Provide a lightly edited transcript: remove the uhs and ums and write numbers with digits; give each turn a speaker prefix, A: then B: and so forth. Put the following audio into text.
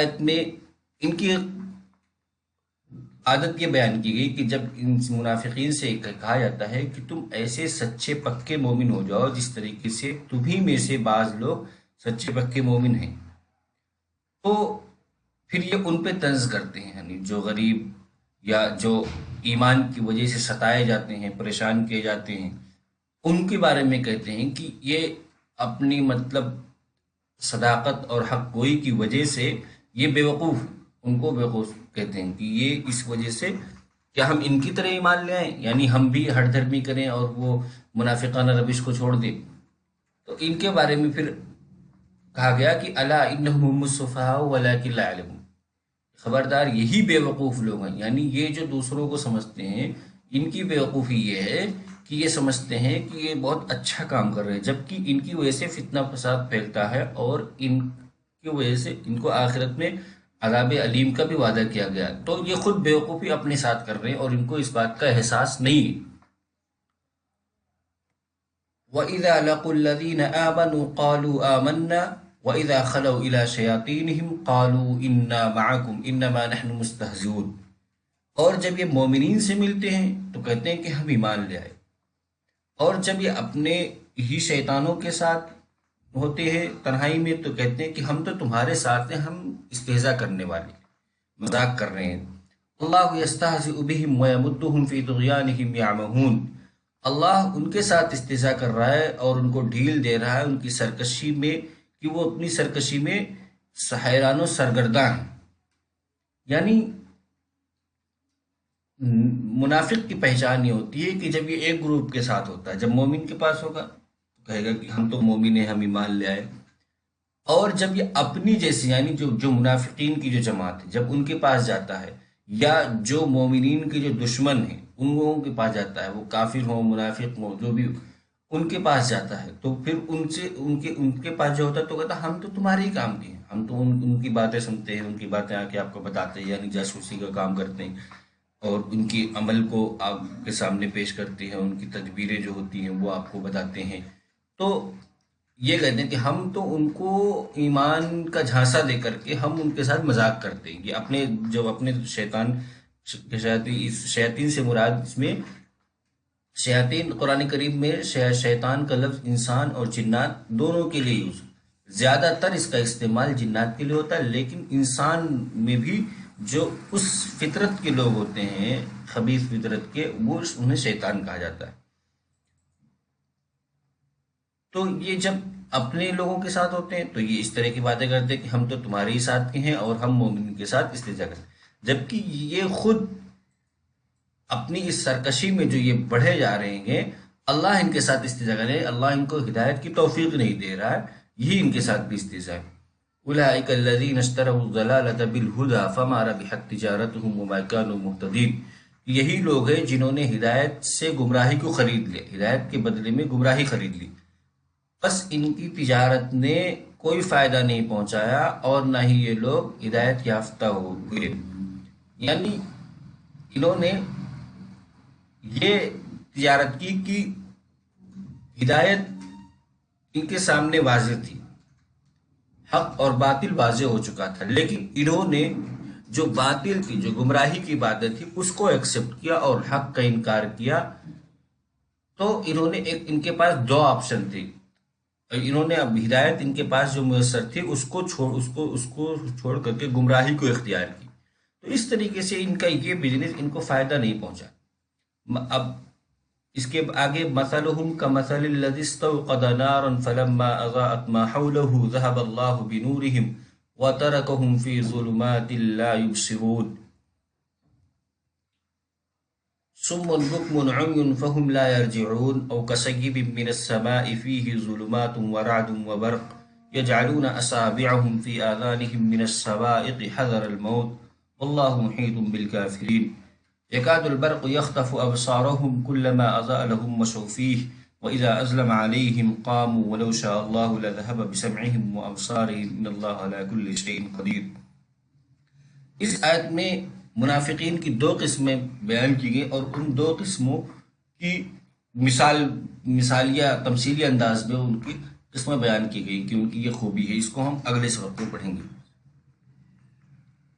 A: آیت میں ان کی عادت یہ بیان کی گئی کہ جب ان منافقین سے کہا جاتا ہے کہ تم ایسے سچے پکے مومن ہو جاؤ جس طریقے سے تمہیں میں سے بعض لوگ سچے پکے مومن ہیں، تو پھر یہ ان پہ طنز کرتے ہیں، یعنی جو غریب یا جو ایمان کی وجہ سے ستائے جاتے ہیں، پریشان کیے جاتے ہیں، ان کے بارے میں کہتے ہیں کہ یہ اپنی مطلب صداقت اور حق گوئی کی وجہ سے یہ بیوقوف، ان کو بیوقوف کہتے ہیں کہ یہ اس وجہ سے کیا ہم ان کی طرح ایمان لے آئیں، یعنی ہم بھی ہر دھرمی کریں اور وہ منافقانہ روش کو چھوڑ دیں۔ تو ان کے بارے میں پھر کہا گیا کہ الا انہم هم السفہاء ولکن لا يعلمون، خبردار یہی بے وقوف لوگ ہیں، یعنی یہ جو دوسروں کو سمجھتے ہیں ان کی بیوقوفی یہ ہے کہ یہ سمجھتے ہیں کہ یہ بہت اچھا کام کر رہے ہیں، جبکہ ان کی وجہ سے فتنہ فساد پھیلتا ہے اور ان کی وجہ سے ان کو آخرت میں عذاب علیم کا بھی وعدہ کیا گیا، تو یہ خود بیوقوفی اپنے ساتھ کر رہے ہیں اور ان کو اس بات کا احساس نہیں ہے۔ وَإِذَا لَقُوا الَّذِينَ آمَنُوا قَالُوا آمَنَّا وَإِذَا خَلَوْا إِلَى شَيَاطِينِهِمْ قَالُوا إِنَّا مَعَكُمْ إِنَّمَا نَحْنُ مُسْتَهْزِئُونَ، اور جب یہ مومنین سے ملتے ہیں تو کہتے ہیں کہ ہم ایمان لے آئے، اور جب یہ اپنے ہی شیطانوں کے ساتھ ہوتے ہیں تنہائی میں تو کہتے ہیں کہ ہم تو تمہارے ساتھ ہیں، ہم استہزاء کرنے والے، مذاق کر رہے ہیں۔ اللہ یستہزئ بہم ویمدہم فی طغیانہم یعمہون، اللہ ان کے ساتھ استہزاء کر رہا ہے اور ان کو ڈھیل دے رہا ہے ان کی سرکشی میں کہ وہ اپنی سرکشی میں حیران و سرگرداں ہیں۔ یعنی منافق کی پہچان یہ ہوتی ہے کہ جب یہ ایک گروپ کے ساتھ ہوتا ہے، جب مومن کے پاس ہوگا تو کہے گا کہ ہم تو مومن ہیں، ہم ایمان لے آئے، اور جب یہ اپنی جیسی یعنی جو منافقین کی جو جماعت ہے جب ان کے پاس جاتا ہے، یا جو مومنین کے جو دشمن ہیں ان لوگوں کے پاس جاتا ہے، وہ کافر ہوں منافق ہوں جو بھی، ان کے پاس جاتا ہے تو پھر ان کے پاس جو ہوتا ہے تو کہتا ہے ہم تو تمہارے ہی کام کے ہیں، ہم تو ان کی باتیں سنتے ہیں، ان کی باتیں آ کے آپ کو بتاتے ہیں، یعنی جاسوسی کا کام کرتے ہیں اور ان کی عمل کو آپ کے سامنے پیش کرتے ہیں، ان کی تدبیریں جو ہوتی ہیں وہ آپ کو بتاتے ہیں۔ تو یہ کہتے ہیں کہ ہم تو ان کو ایمان کا جھانسا دے کر کے ہم ان کے ساتھ مذاق کرتے ہیں، یہ اپنے جو اپنے شیاطین سے مراد اس میں شیاطین قرآن کریم میں شیطان کا لفظ انسان اور جنات دونوں کے لیے یوز، زیادہ تر اس کا استعمال جنات کے لیے ہوتا ہے، لیکن انسان میں بھی جو اس فطرت کے لوگ ہوتے ہیں خبیث فطرت کے، وہ انہیں شیطان کہا جاتا ہے۔ تو یہ جب اپنے لوگوں کے ساتھ ہوتے ہیں تو یہ اس طرح کی باتیں کرتے ہیں کہ ہم تو تمہارے ہی ساتھ کے ہیں اور ہم مومن کے ساتھ استہزاء کرتے ہیں، جبکہ یہ خود اپنی اس سرکشی میں جو یہ بڑھے جا رہے ہیں اللہ ان کے ساتھ استہزاء کر رہے ہیں، اللہ ان کو ہدایت کی توفیق نہیں دے رہا ہے، یہی ان کے ساتھ بھی استہزاء ہے۔ اولئک الذین اشتروا الضلالۃ بالہدی فما ربحت تجارتهم وما كانوا مهتدین، یہی لوگ ہیں جنہوں نے ہدایت سے گمراہی کو خرید لیا، ہدایت کے بدلے میں گمراہی خرید لی، بس ان کی تجارت نے کوئی فائدہ نہیں پہنچایا اور نہ ہی یہ لوگ ہدایت یافتہ ہوئے، یعنی انہوں نے یہ تجارت کی کہ ہدایت ان کے سامنے واضح تھی، حق اور باطل واضح ہو چکا تھا، لیکن انہوں نے جو باطل کی جو گمراہی کی باتیں تھی اس کو ایکسپٹ کیا اور حق کا انکار کیا، تو انہوں نے ان کے پاس دو آپشن تھے، انہوں نے اب ہدایت ان کے پاس جو میسر تھی اس کو چھوڑ کر کے گمراہی کو اختیار کی، تو اس طریقے سے ان کا یہ بزنس ان کو فائدہ نہیں پہنچا۔ اب اس کے آگے مثلهم كمثل الذي استوقد نارا فلما اضاءت ما حوله ذهب الله بنورهم وتركهم في ظلمات لا يبصرون صم بكم عمي فهم لا يرجعون او كصيب من السماء فيه ظلمات ورعد وبرق يجعلون اصابعهم في آذانهم من الصواعق حذر الموت والله محيط بالكافرين يكاد البرق يخطف أبصارهم كلما أضاء لهم مشوا فيه وإذا أظلم عليهم قاموا ولو شاء الله لذهب بسمعهم وأبصارهم إن الله على كل شيء قدير۔ اس آیت میں منافقین کی دو قسمیں بیان کی گئی اور ان دو قسموں کی مثالیہ تمثیلی انداز میں ان کی قسمیں بیان کی گئی کہ ان کی یہ خوبی ہے، اس کو ہم اگلے سبق میں پڑھیں گے۔